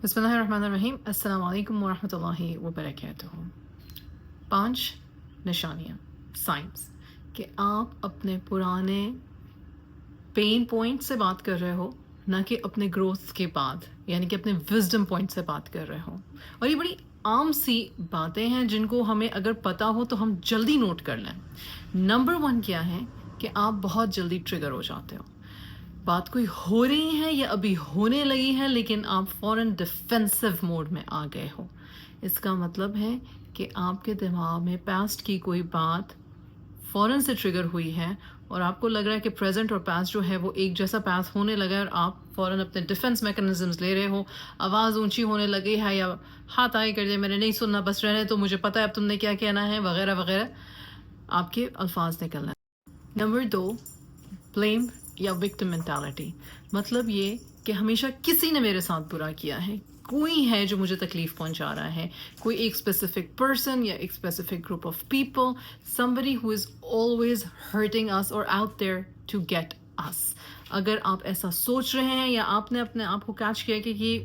बिस्मिल्लाहिर्रहमानिर्रहीम। अस्सलाम वालेकुम वरहमतुल्लाहि वबरकातुहू। 5 निशानियाँ, साइंस कि आप अपने पुराने पेन पॉइंट से बात कर रहे हो, ना कि अपने ग्रोथ के बाद, यानी कि अपने विजडम पॉइंट से बात कर रहे हो। और ये बड़ी आम सी बातें हैं जिनको हमें अगर पता हो तो हम जल्दी नोट कर लें। नंबर 1 क्या है कि आप बहुत जल्दी ट्रिगर हो जाते हो। बात कोई हो रही है या अभी होने लगी है, लेकिन आप फ़ौरन डिफेंसिव मोड में आ गए हो। इसका मतलब है कि आपके दिमाग में पास्ट की कोई बात फ़ौरन से ट्रिगर हुई है और आपको लग रहा है कि प्रेजेंट और पास्ट जो है वो एक जैसा पास होने लगा है और आप फ़ौरन अपने डिफेंस मैकेनिज्म्स ले रहे हो। आवाज़ ऊंची होने लगी है या हाथ आगे कर दिया, मैंने नहीं सुनना, बस रहने तो, मुझे पता है अब तुमने क्या कहना है, वगैरह वगैरह आपके अल्फाज निकलना है। नंबर 2, ब्लेम या विक्टिम मेंटालिटी। मतलब ये कि हमेशा किसी ने मेरे साथ बुरा किया है, कोई है जो मुझे तकलीफ पहुंचा रहा है, कोई एक स्पेसिफिक पर्सन या एक specific group of people, somebody who is always hurting us or out there to get us। अगर आप ऐसा सोच रहे हैं या आपने अपने आप को कैच किया कि ये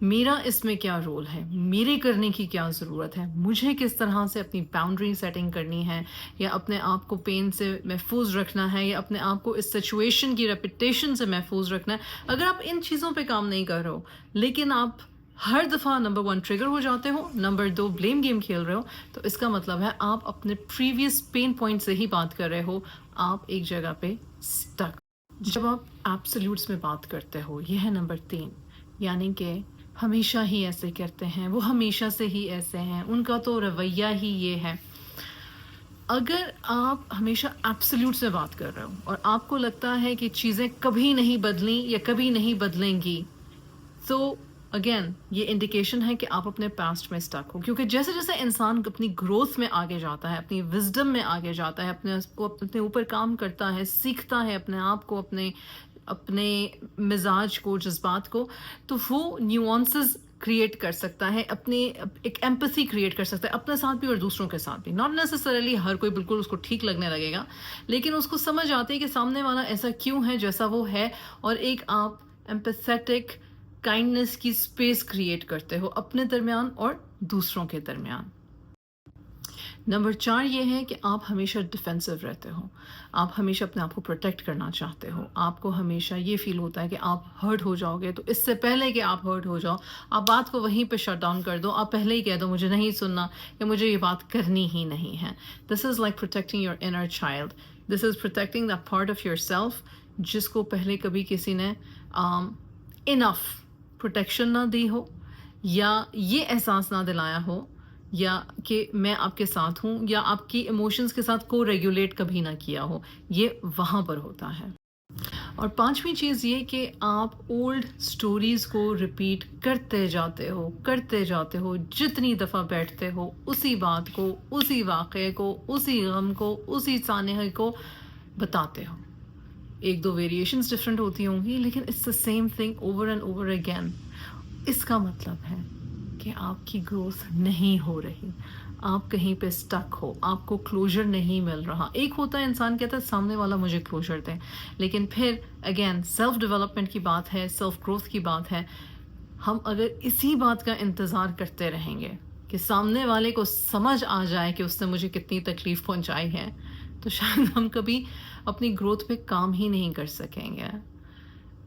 मेरा इसमें क्या रोल है, मेरे करने की क्या ज़रूरत है, मुझे किस तरह से अपनी बाउंड्री सेटिंग करनी है, या अपने आप को पेन से महफूज रखना है, या अपने आप को इस सिचुएशन की रेपिटेशन से महफूज रखना है। अगर आप इन चीज़ों पे काम नहीं कर रहे हो, लेकिन आप हर दफ़ा नंबर 1 ट्रिगर हो जाते हो, नंबर 2 ब्लेम गेम खेल रहे हो, तो इसका मतलब है आप अपने प्रीवियस पेन पॉइंट से ही बात कर रहे हो, आप एक जगह पे स्टक। जब आप एब्सोल्यूट्स में बात करते हो, यह है नंबर 3, यानी कि हमेशा ही ऐसे करते हैं, वो हमेशा से ही ऐसे हैं, उनका तो रवैया ही ये है। अगर आप हमेशा एब्सोल्यूट में बात कर रहे हो और आपको लगता है कि चीज़ें कभी नहीं बदली या कभी नहीं बदलेंगी, तो अगेन ये इंडिकेशन है कि आप अपने पास्ट में स्टक हो। क्योंकि जैसे जैसे इंसान अपनी ग्रोथ में आगे जाता है, अपनी विजडम में आगे जाता है, अपने ऊपर काम करता है, सीखता है अपने आप को, अपने अपने मिजाज को, जज्बात को, तो वो न्यूआंसेस क्रिएट कर सकता है, अपने एक एम्पैथी क्रिएट कर सकता है अपने साथ भी और दूसरों के साथ भी। नॉट नेसेसरली हर कोई बिल्कुल उसको ठीक लगने लगेगा, लेकिन उसको समझ आती है कि सामने वाला ऐसा क्यों है जैसा वो है, और एक आप एम्पैथेटिक काइंडनेस की स्पेस क्रिएट करते हो अपने दरमियान और दूसरों के दरमियान। नंबर 4 ये है कि आप हमेशा डिफेंसिव रहते हो, आप हमेशा अपने आप को प्रोटेक्ट करना चाहते हो, आपको हमेशा ये फील होता है कि आप हर्ट हो जाओगे, तो इससे पहले कि आप हर्ट हो जाओ, आप बात को वहीं पे शट डाउन कर दो, आप पहले ही कह दो मुझे नहीं सुनना या मुझे ये बात करनी ही नहीं है। This is like protecting your inner child, this is protecting that part of your self जिसको पहले कभी किसी ने इनफ प्रोटेक्शन ना दी हो, या ये एहसास ना दिलाया हो, या कि मैं आपके साथ हूँ, या आपकी इमोशंस के साथ को रेगुलेट कभी ना किया हो, ये वहाँ पर होता है। और 5वीं चीज़ ये कि आप ओल्ड स्टोरीज़ को रिपीट करते जाते हो, जितनी दफ़ा बैठते हो उसी बात को, उसी वाक़े को, उसी गम को, उसी सानहे को बताते हो। 1-2 वेरिएशंस डिफरेंट होती होंगी, लेकिन it's the same thing over and over again. इसका मतलब है कि आपकी ग्रोथ नहीं हो रही, आप कहीं पे स्टक हो, आपको क्लोजर नहीं मिल रहा। एक होता है इंसान कहता है सामने वाला मुझे क्लोजर दे, लेकिन फिर अगेन सेल्फ डेवलपमेंट की बात है, सेल्फ ग्रोथ की बात है। हम अगर इसी बात का इंतज़ार करते रहेंगे कि सामने वाले को समझ आ जाए कि उसने मुझे कितनी तकलीफ़ पहुंचाई है, तो शायद हम कभी अपनी ग्रोथ पे काम ही नहीं कर सकेंगे।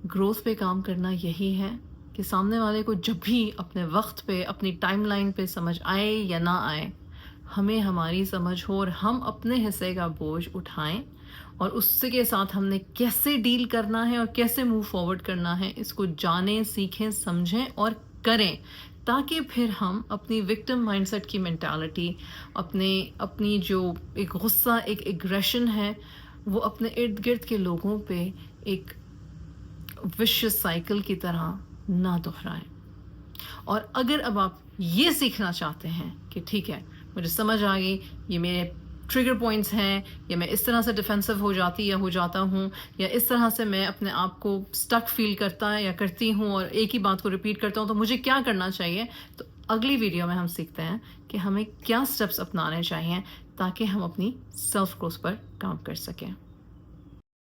ग्रोथ पे काम करना यही है कि सामने वाले को जब भी अपने वक्त पे, अपनी टाइमलाइन पे समझ आए या ना आए, हमें हमारी समझ हो और हम अपने हिस्से का बोझ उठाएं, और उससे के साथ हमने कैसे डील करना है और कैसे मूव फॉरवर्ड करना है, इसको जानें, सीखें, समझें और करें, ताकि फिर हम अपनी विक्टिम माइंडसेट की मेंटालिटी, अपनी जो एक गुस्सा, एक एग्रेशन है, वो अपने इर्द गिर्द के लोगों पे एक विशियस साइकिल की तरह ना दोहराएं। और अगर अब आप ये सीखना चाहते हैं कि ठीक है, मुझे समझ आ गई, ये मेरे ट्रिगर पॉइंट्स हैं, या मैं इस तरह से डिफेंसिव हो जाती या हो जाता हूँ, या इस तरह से मैं अपने आप को स्टक फील करता है या करती हूँ और एक ही बात को रिपीट करता हूँ, तो मुझे क्या करना चाहिए, तो अगली वीडियो में हम सीखते हैं कि हमें क्या स्टेप्स अपनाने चाहिए ताकि हम अपनी सेल्फ ग्रोथ पर काम कर सकें।